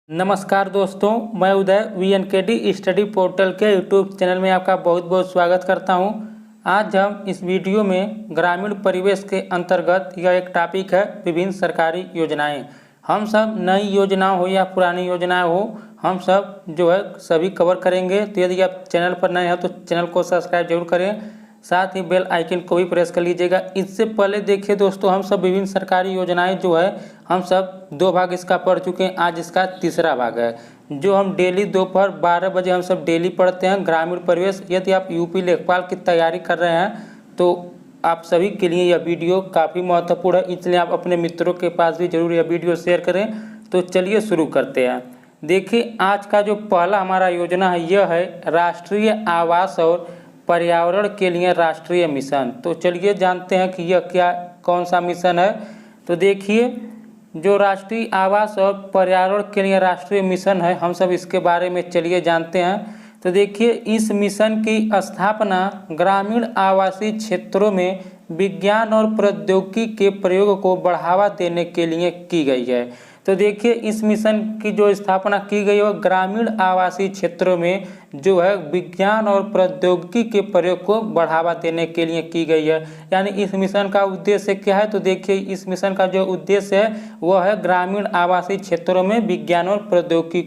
नमस्कार दोस्तों, मैं उदय VNKD स्टडी पोर्टल के यूट्यूब चैनल में आपका बहुत बहुत स्वागत करता हूं। आज हम इस वीडियो में ग्रामीण परिवेश के अंतर्गत यह एक टॉपिक है विभिन्न सरकारी योजनाएं। हम सब नई योजनाएं हो या पुरानी योजनाएं हो, हम सब जो है सभी कवर करेंगे। तो यदि आप चैनल पर नए हैं तो चैनल को सब्सक्राइब जरूर करें, साथ ही बेल आइकन को भी प्रेस कर लीजिएगा। इससे पहले देखिए दोस्तों, हम सब विभिन्न सरकारी योजनाएं जो है हम सब 2 भाग इसका पढ़ चुके हैं। आज इसका तीसरा भाग है जो हम डेली दोपहर 12 बजे हम सब डेली पढ़ते हैं, ग्रामीण परिवेश। यदि आप यूपी लेखपाल की तैयारी कर रहे हैं तो आप सभी के लिए यह वीडियो काफ़ी महत्वपूर्ण है, इसलिए आप अपने मित्रों के पास भी जरूर यह वीडियो शेयर करें। तो चलिए शुरू करते हैं। देखिए, आज का जो पहला हमारा योजना है यह है राष्ट्रीय आवास और पर्यावरण के लिए राष्ट्रीय मिशन। तो चलिए जानते हैं कि यह कौन सा मिशन है। तो देखिए, जो राष्ट्रीय आवास और पर्यावरण के लिए राष्ट्रीय मिशन है, हम सब इसके बारे में चलिए जानते हैं। तो देखिए, इस मिशन की स्थापना ग्रामीण आवासीय क्षेत्रों में विज्ञान और प्रौद्योगिकी के प्रयोग को बढ़ावा देने के लिए की गई है। तो देखिए, इस मिशन की जो स्थापना की गई है ग्रामीण आवासीय क्षेत्रों में जो है विज्ञान और प्रौद्योगिकी के प्रयोग को बढ़ावा देने के लिए की गई है। यानी इस मिशन का उद्देश्य क्या है? तो देखिए, इस मिशन का जो उद्देश्य है वह है ग्रामीण आवासीय क्षेत्रों में विज्ञान और प्रौद्योगिकी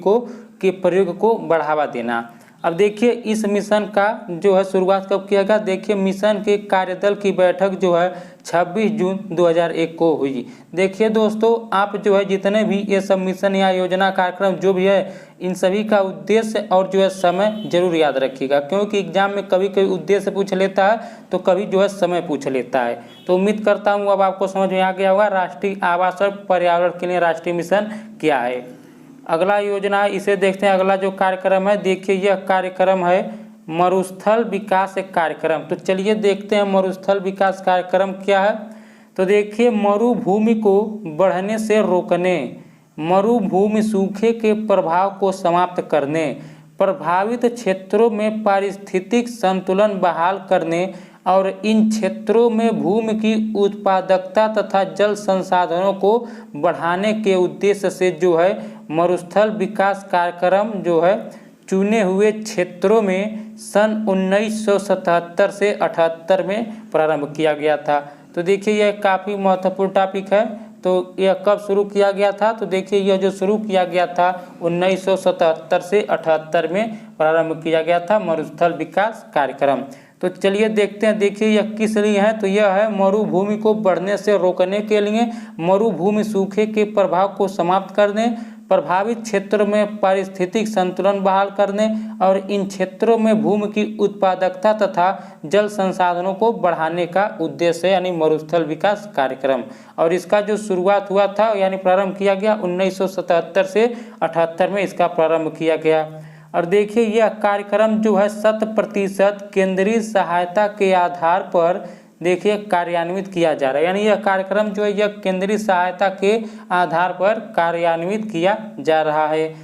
के प्रयोग को बढ़ावा देना। अब देखिए, इस मिशन का जो है शुरुआत कब किया गया? देखिए, मिशन के कार्यदल की बैठक जो है 26 जून 2001 को हुई। देखिए दोस्तों, आप जो है जितने भी ये सब मिशन या योजना कार्यक्रम जो भी है, इन सभी का उद्देश्य और जो है समय जरूर याद रखिएगा, क्योंकि एग्जाम में कभी कभी उद्देश्य पूछ लेता है तो कभी जो है समय पूछ लेता है। तो उम्मीद करता हूँ अब आपको समझ में आ गया होगा राष्ट्रीय आवास और पर्यावरण के लिए राष्ट्रीय मिशन क्या है। अगला योजना है, इसे देखते हैं। अगला जो कार्यक्रम है, देखिए यह कार्यक्रम है मरुस्थल विकास कार्यक्रम। तो चलिए देखते हैं मरुस्थल विकास कार्यक्रम क्या है। तो देखिए, मरुभूमि को बढ़ने से रोकने, मरुभूमि सूखे के प्रभाव को समाप्त करने, प्रभावित क्षेत्रों में पारिस्थितिक संतुलन बहाल करने और इन क्षेत्रों में भूमि की उत्पादकता तथा जल संसाधनों को बढ़ाने के उद्देश्य से जो है मरुस्थल विकास कार्यक्रम जो है चुने हुए क्षेत्रों में सन 1977 से 78 में प्रारंभ किया गया था। तो देखिए, यह काफ़ी महत्वपूर्ण टॉपिक है। तो यह कब शुरू किया गया था? तो देखिए, यह जो शुरू किया गया था 1977 से 78 में प्रारंभ किया गया था मरुस्थल विकास कार्यक्रम। तो चलिए देखते हैं। देखिए, यह किस लिए है? तो यह है मरुभूमि को बढ़ने से रोकने के लिए, मरुभूमि सूखे के प्रभाव को समाप्त करने, प्रभावित क्षेत्र में पारिस्थितिक संतुलन बहाल करने और इन क्षेत्रों में भूमि की उत्पादकता तथा जल संसाधनों को बढ़ाने का उद्देश्य है, यानी मरुस्थल विकास कार्यक्रम। और इसका जो शुरुआत हुआ था यानी प्रारंभ किया गया 1977 से 78 में इसका प्रारंभ किया गया। और देखिए, यह कार्यक्रम जो है 100% केंद्रीय सहायता के आधार पर देखिए कार्यान्वित किया जा रहा है। यानी यह कार्यक्रम जो है यह केंद्रीय सहायता के आधार पर कार्यान्वित किया जा रहा है।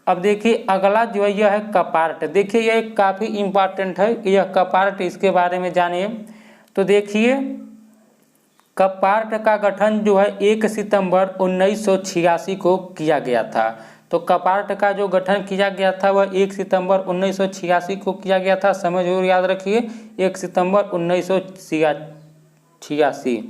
अब देखिए, अगला जो है यह है कपार्ट। देखिए, यह काफ़ी इम्पॉर्टेंट है, यह कपार्ट, इसके बारे में जानिए। तो देखिए, कपार्ट का गठन जो है 1 सितंबर 1986 को किया गया था। तो कपार्ट का जो गठन किया गया था वह 1 सितंबर 1986 को किया गया था। समय जरूर याद रखिए, 1 सितंबर 1986।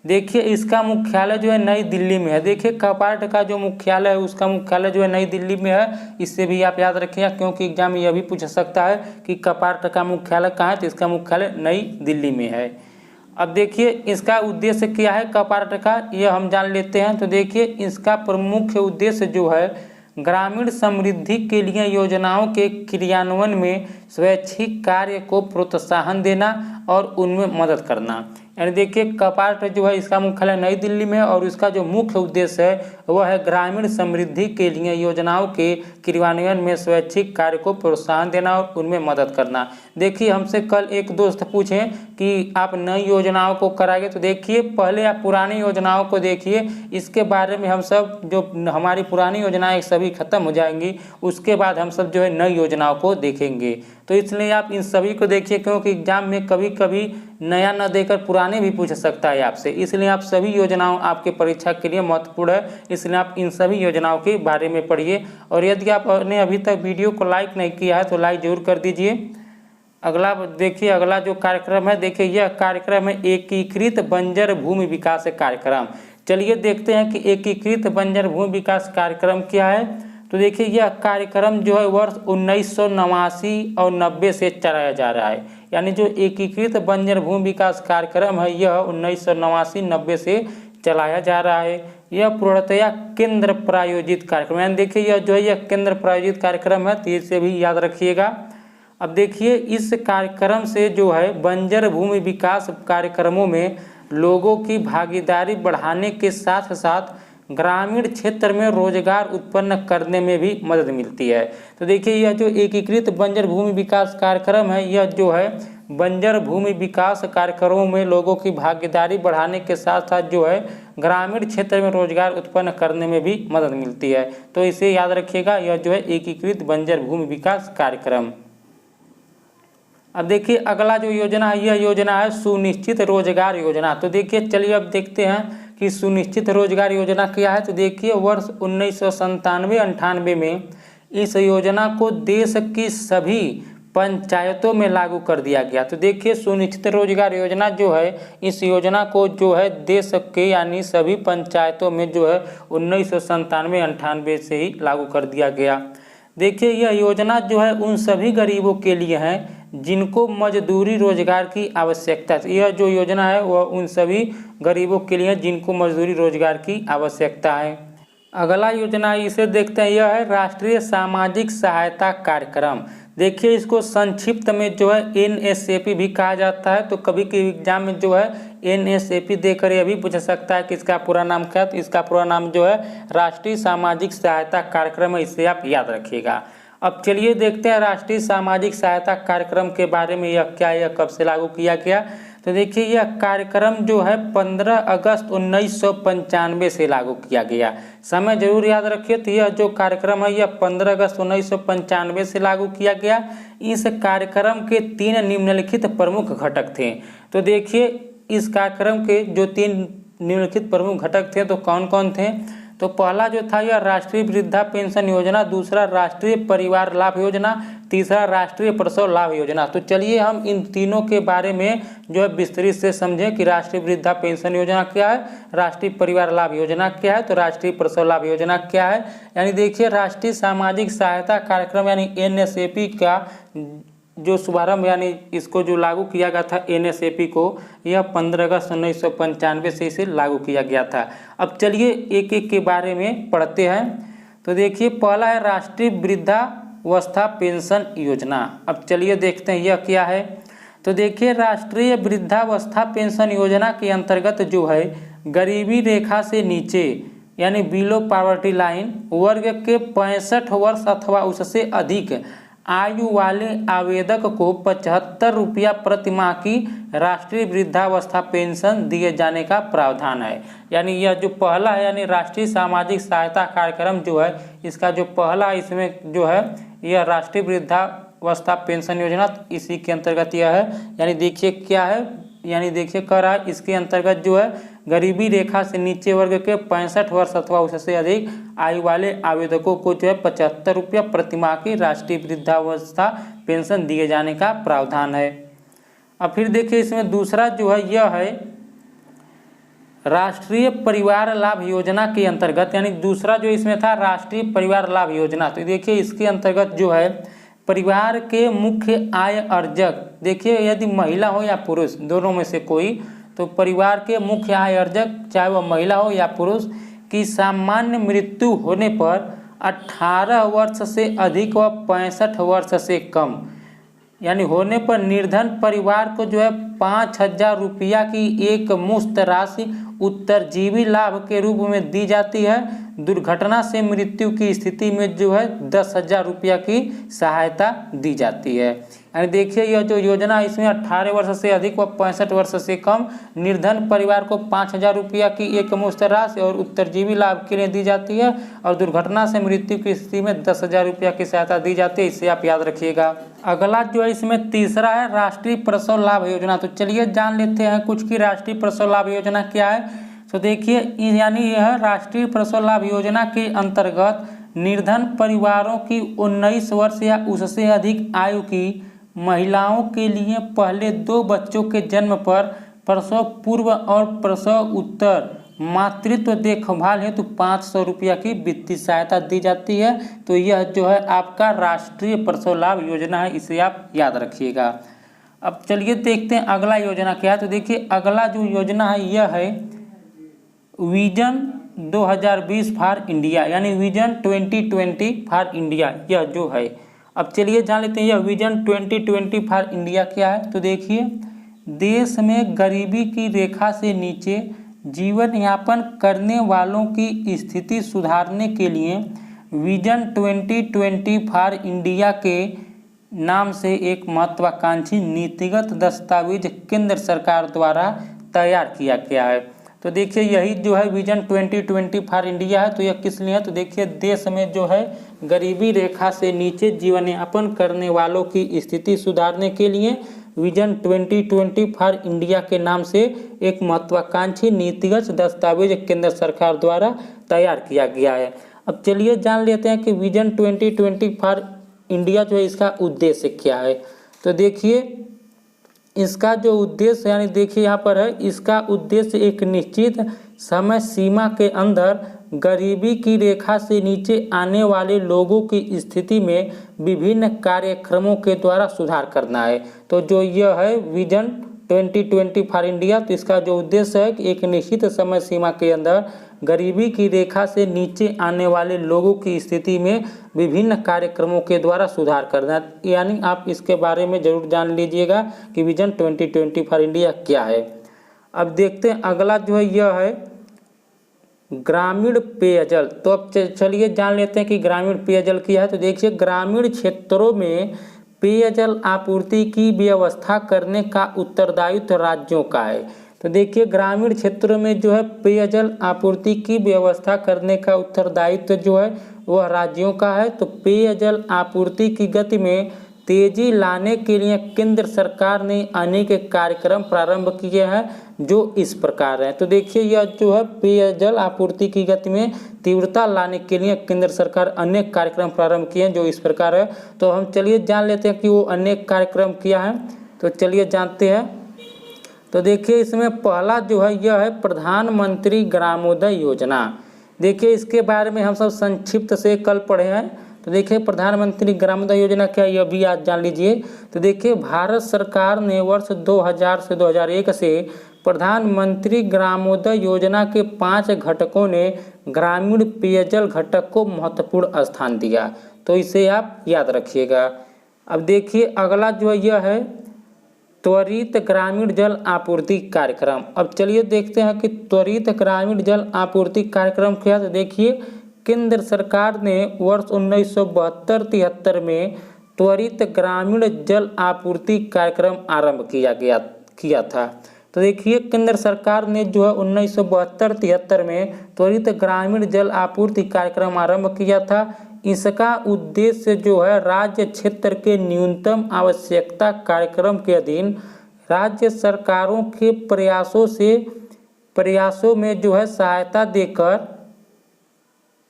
देखिए, इसका मुख्यालय जो है नई दिल्ली में है। देखिए, कपार्ट का जो मुख्यालय है उसका मुख्यालय जो है नई दिल्ली में है। इससे भी आप याद रखिएगा, क्योंकि एग्जाम में यह भी पूछ सकता है कि कपार्ट का मुख्यालय कहाँ है। तो इसका मुख्यालय नई दिल्ली में है। अब देखिए, इसका उद्देश्य क्या है कपार्ट का, यह हम जान लेते हैं। तो देखिए, इसका प्रमुख उद्देश्य जो है ग्रामीण समृद्धि के लिए योजनाओं के क्रियान्वयन में स्वैच्छिक कार्य को प्रोत्साहन देना और उनमें मदद करना। यानी देखिए, कपार्ट जो है इसका मुख्यालय नई दिल्ली में है और इसका जो मुख्य उद्देश्य है वह है ग्रामीण समृद्धि के लिए योजनाओं के क्रियान्वयन में स्वैच्छिक कार्य को प्रोत्साहन देना और उनमें मदद करना। देखिए, हमसे कल एक दोस्त पूछे कि आप नई योजनाओं को कराएंगे। तो देखिए, पहले आप पुरानी योजनाओं को देखिए, इसके बारे में हम सब जो हमारी पुरानी योजनाएं सभी खत्म हो जाएंगी, उसके बाद हम सब जो है नई योजनाओं को देखेंगे। तो इसलिए आप इन सभी को देखिए, क्योंकि एग्जाम में कभी कभी नया न देकर पुराने भी पूछ सकता है आपसे, इसलिए आप सभी योजनाओं आपके परीक्षा के लिए महत्वपूर्ण है, इसलिए आप इन सभी योजनाओं के बारे में पढ़िए। और यदि आपने अभी तक वीडियो को लाइक नहीं किया है तो लाइक जरूर कर दीजिए। अगला देखिए, अगला जो कार्यक्रम है, देखिए यह कार्यक्रम है एकीकृत बंजर भूमि विकास कार्यक्रम। चलिए देखते हैं कि एकीकृत बंजर भूमि विकास कार्यक्रम क्या है। तो देखिए यह कार्यक्रम जो है वर्ष 1989 और 90 से चलाया जा रहा है, यानी जो एकीकृत बंजर भूमि विकास कार्यक्रम है यह 1989-90 से चलाया जा रहा है। यह पूर्णतया केंद्र प्रायोजित कार्यक्रम, यानी देखिए यह जो है यह केंद्र प्रायोजित कार्यक्रम है, तो इसे भी याद रखिएगा। अब देखिए इस कार्यक्रम से जो है बंजर भूमि विकास कार्यक्रमों में लोगों की भागीदारी बढ़ाने के साथ साथ ग्रामीण क्षेत्र में रोजगार उत्पन्न करने में भी मदद मिलती है। तो देखिए यह जो एकीकृत बंजर भूमि विकास कार्यक्रम है यह जो है बंजर भूमि विकास कार्यक्रमों में लोगों की भागीदारी बढ़ाने के साथ साथ जो है ग्रामीण क्षेत्र में रोजगार उत्पन्न करने में भी मदद मिलती है। तो इसे याद रखिएगा, यह जो है एकीकृत बंजर भूमि विकास कार्यक्रम। अब देखिए अगला जो योजना है यह योजना है सुनिश्चित रोजगार योजना। तो देखिए चलिए अब देखते हैं कि सुनिश्चित रोजगार योजना क्या है। तो देखिए वर्ष 1997-98 में इस योजना को देश की सभी पंचायतों में लागू कर दिया गया। तो देखिए सुनिश्चित रोजगार योजना जो है इस योजना को जो है देश के यानी सभी पंचायतों में जो है 1997-98 से ही लागू कर दिया गया। देखिए यह योजना जो है उन सभी गरीबों के लिए है जिनको मजदूरी रोजगार की आवश्यकता है। यह जो योजना है वह उन सभी गरीबों के लिए जिनको मजदूरी रोजगार की आवश्यकता है। अगला योजना इसे देखते हैं, यह है राष्ट्रीय सामाजिक सहायता कार्यक्रम। देखिए इसको संक्षिप्त में जो है NSAP भी कहा जाता है। तो कभी के एग्जाम में जो है NSAP देकर यह भी पूछ सकता है कि इसका पूरा नाम क्या है। तो इसका पूरा नाम जो है राष्ट्रीय सामाजिक सहायता कार्यक्रम है, इसे आप याद रखिएगा। अब चलिए देखते हैं राष्ट्रीय सामाजिक सहायता कार्यक्रम के बारे में, यह क्या है, यह कब से लागू किया गया। तो देखिए यह कार्यक्रम जो है 15 अगस्त 1995 से लागू किया गया। समय जरूर याद रखिए। तो यह जो कार्यक्रम है यह 15 अगस्त 1995 से लागू किया गया। इस कार्यक्रम के 3 निम्नलिखित प्रमुख घटक थे। तो देखिए इस कार्यक्रम के जो 3 निम्नलिखित प्रमुख घटक थे तो कौन कौन थे। तो पहला जो था यह राष्ट्रीय वृद्धा पेंशन योजना, दूसरा राष्ट्रीय परिवार लाभ योजना, तीसरा राष्ट्रीय प्रसव लाभ योजना। तो चलिए हम इन तीनों के बारे में जो है विस्तृत से समझें कि राष्ट्रीय वृद्धा पेंशन योजना क्या है, राष्ट्रीय परिवार लाभ योजना क्या है, तो राष्ट्रीय प्रसव लाभ योजना क्या है। यानी देखिए राष्ट्रीय सामाजिक सहायता कार्यक्रम यानी NSAP का जो शुभारंभ यानी इसको जो लागू किया गया था NSAP को, यह 15 अगस्त 1995 से इसे लागू किया गया था। अब चलिए एक एक के बारे में पढ़ते हैं। तो देखिए पहला है राष्ट्रीय वृद्धावस्था पेंशन योजना। अब चलिए देखते हैं यह क्या है। तो देखिए राष्ट्रीय वृद्धावस्था पेंशन योजना के अंतर्गत जो है गरीबी रेखा से नीचे यानी बिलो पॉवर्टी लाइन वर्ग के 65 वर्ष अथवा उससे अधिक आयु वाले आवेदक को 75 रुपया प्रति माह की राष्ट्रीय वृद्धावस्था पेंशन दिए जाने का प्रावधान है। यानी यह जो पहला है यानी राष्ट्रीय सामाजिक सहायता कार्यक्रम जो है इसका जो पहला इसमें जो है यह राष्ट्रीय वृद्धावस्था पेंशन योजना, इसी के अंतर्गत यह है। यानी देखिए क्या है, यानी देखिए कह रहा है इसके अंतर्गत जो है गरीबी रेखा से नीचे वर्ग के 65 वर्ष अथवा उससे अधिक आयु वाले आवेदकों को जो है 75 रुपया प्रति माह की राष्ट्रीय वृद्धावस्था पेंशन दिए जाने का प्रावधान है। अब फिर देखिए इसमें दूसरा जो है यह है राष्ट्रीय परिवार लाभ योजना के अंतर्गत, यानी दूसरा जो इसमें था राष्ट्रीय परिवार लाभ योजना। तो देखिए इसके अंतर्गत जो है परिवार के मुख्य आय अर्जक, देखिए यदि महिला हो या पुरुष दोनों में से कोई, तो परिवार के मुख्य आय अर्जक चाहे वह महिला हो या पुरुष की सामान्य मृत्यु होने पर 18 वर्ष से अधिक व 65 वर्ष से कम यानी होने पर निर्धन परिवार को जो है 5,000 रुपया की एक मुश्त राशि उत्तरजीवी लाभ के रूप में दी जाती है। दुर्घटना से मृत्यु की स्थिति में जो है 10,000 रुपया की सहायता दी जाती है। यानी देखिए यह जो योजना इसमें 18 वर्ष से अधिक व 65 वर्ष से कम निर्धन परिवार को 5,000 रुपया की एक मुश्त राशि और उत्तरजीवी लाभ के लिए दी जाती है और दुर्घटना से मृत्यु की स्थिति में 10,000 रुपया की सहायता दी जाती है। इसे आप याद रखिएगा। अगला जो है इसमें तीसरा है राष्ट्रीय प्रसव लाभ योजना। तो चलिए जान लेते हैं कुछ की राष्ट्रीय प्रसव लाभ योजना क्या है। तो देखिए यानी यह राष्ट्रीय प्रसव लाभ योजना के अंतर्गत निर्धन परिवारों की 19 वर्ष या उससे अधिक आयु की महिलाओं के लिए पहले 2 बच्चों के जन्म पर प्रसव पूर्व और प्रसव उत्तर मातृत्व देखभाल हेतु 500 रुपया की वित्तीय सहायता दी जाती है। तो यह जो है आपका राष्ट्रीय प्रसव लाभ योजना है, इसे आप याद रखिएगा। अब चलिए देखते हैं अगला योजना क्या है। तो देखिए अगला जो योजना है यह है विजन 2020 फॉर इंडिया, यानी विजन 2020 फॉर इंडिया, यह जो है। अब चलिए जान लेते हैं यह विजन 2020 फॉर इंडिया क्या है। तो देखिए देश में गरीबी की रेखा से नीचे जीवन यापन करने वालों की स्थिति सुधारने के लिए विजन 2020 फॉर इंडिया के नाम से एक महत्वाकांक्षी नीतिगत दस्तावेज केंद्र सरकार द्वारा तैयार किया गया है। तो देखिए यही जो है विजन 2020 फॉर इंडिया है। तो यह किस लिए है। तो देखिए देश में जो है गरीबी रेखा से नीचे जीवन यापन करने वालों की स्थिति सुधारने के लिए विजन 2020 फॉर इंडिया के नाम से एक महत्वाकांक्षी नीतिगत दस्तावेज केंद्र सरकार द्वारा तैयार किया गया है। अब चलिए जान लेते हैं कि विजन 2020 फॉर इंडिया जो है इसका उद्देश्य क्या है। तो देखिए इसका जो उद्देश्य यानी देखिए यहाँ पर है, इसका उद्देश्य एक निश्चित समय सीमा के अंदर गरीबी की रेखा से नीचे आने वाले लोगों की स्थिति में विभिन्न कार्यक्रमों के द्वारा सुधार करना है। तो जो यह है विजन 2020 फॉर इंडिया, तो इसका जो उद्देश्य है कि एक निश्चित समय सीमा के अंदर गरीबी की रेखा से नीचे आने वाले लोगों की स्थिति में विभिन्न कार्यक्रमों के द्वारा सुधार करना। यानी आप इसके बारे में जरूर जान लीजिएगा कि विजन 2020 फॉर इंडिया क्या है। अब देखते हैं अगला जो है यह है ग्रामीण पेयजल। तो अब चलिए जान लेते हैं कि ग्रामीण पेयजल क्या है। तो देखिए ग्रामीण क्षेत्रों में पेयजल आपूर्ति की व्यवस्था करने का उत्तरदायित्व राज्यों का है। तो देखिए ग्रामीण क्षेत्रों में जो है पेयजल आपूर्ति की व्यवस्था करने का उत्तरदायित्व जो है वह राज्यों का है। तो पेयजल आपूर्ति की गति में तेजी लाने के लिए केंद्र सरकार ने अनेक कार्यक्रम प्रारंभ किए हैं जो इस प्रकार हैं। तो देखिए यह जो है पेयजल आपूर्ति की गति में तीव्रता लाने के लिए केंद्र सरकार अनेक कार्यक्रम प्रारंभ किए हैं जो इस प्रकार है। तो हम चलिए जान लेते हैं कि वो अनेक कार्यक्रम किया है। तो चलिए जानते हैं। तो देखिए इसमें पहला जो है यह है प्रधानमंत्री ग्रामोदय योजना। देखिए इसके बारे में हम सब संक्षिप्त से कल पढ़े हैं। तो देखिए प्रधानमंत्री ग्रामोदय योजना क्या है यह भी आज जान लीजिए। तो देखिए भारत सरकार ने वर्ष 2000 से 2001 से प्रधानमंत्री ग्रामोदय योजना के 5 घटकों ने ग्रामीण पेयजल घटक को महत्वपूर्ण स्थान दिया। तो इसे आप याद रखिएगा। अब देखिए अगला जो है यह है त्वरित ग्रामीण जल आपूर्ति कार्यक्रम। अब चलिए देखते हैं कि त्वरित ग्रामीण जल आपूर्ति कार्यक्रम क्या है। तो देखिए केंद्र सरकार ने वर्ष 1972-73 में त्वरित ग्रामीण जल आपूर्ति कार्यक्रम आरंभ किया था। तो देखिए केंद्र सरकार ने जो है 1972-73 में त्वरित ग्रामीण जल आपूर्ति कार्यक्रम आरंभ किया था। इसका उद्देश्य जो है राज्य क्षेत्र के न्यूनतम आवश्यकता कार्यक्रम के अधीन राज्य सरकारों के प्रयासों में जो है सहायता देकर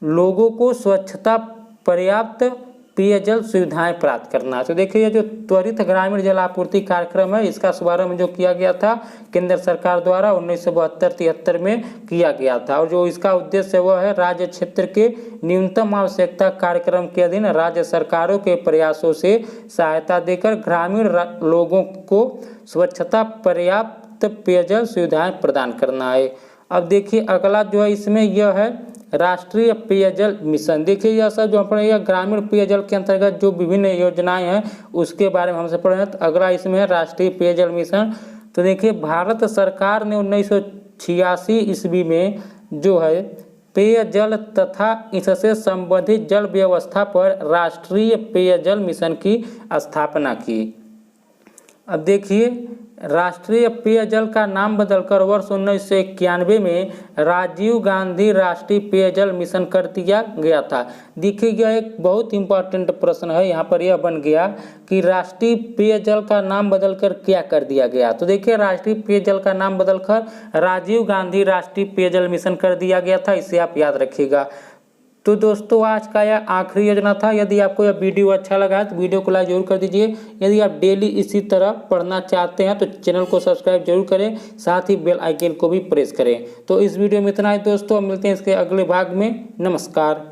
लोगों को स्वच्छता पर्याप्त पेयजल सुविधाएं प्राप्त करना। तो देखिए जो त्वरित ग्रामीण जल आपूर्ति कार्यक्रम है इसका शुभारंभ जो किया गया था केंद्र सरकार द्वारा 1972-73 में किया गया था। और जो इसका उद्देश्य वह है राज्य क्षेत्र के न्यूनतम आवश्यकता कार्यक्रम के अधीन राज्य सरकारों के प्रयासों से सहायता देकर ग्रामीण लोगों को स्वच्छता पर्याप्त पेयजल सुविधाएं प्रदान करना है। अब देखिए अगला जो है इसमें यह है राष्ट्रीय पेयजल मिशन। देखिए यह सब जो हम पढ़े ग्रामीण पेयजल के अंतर्गत जो विभिन्न योजनाएं हैं उसके बारे में हमसे पढ़े। तो अगला इसमें है राष्ट्रीय पेयजल मिशन। तो देखिए भारत सरकार ने 1986 ईस्वी में जो है पेयजल तथा इससे संबंधित जल व्यवस्था पर राष्ट्रीय पेयजल मिशन की स्थापना की। अब देखिए, राष्ट्रीय पेयजल का नाम बदलकर वर्ष 1991 में राजीव गांधी राष्ट्रीय पेयजल मिशन कर दिया गया था। देखिएगा, एक बहुत इंपॉर्टेंट प्रश्न है यहाँ पर, यह बन गया कि राष्ट्रीय पेयजल का नाम बदलकर क्या कर दिया गया। तो देखिए, राष्ट्रीय पेयजल का नाम बदलकर राजीव गांधी राष्ट्रीय पेयजल मिशन कर दिया गया था, इसे आप याद रखिएगा। तो दोस्तों, आज का यह आखिरी योजना था। यदि आपको यह वीडियो अच्छा लगा है तो वीडियो को लाइक जरूर कर दीजिए। यदि आप डेली इसी तरह पढ़ना चाहते हैं तो चैनल को सब्सक्राइब जरूर करें, साथ ही बेल आइकन को भी प्रेस करें। तो इस वीडियो में इतना ही दोस्तों, मिलते हैं इसके अगले भाग में। नमस्कार।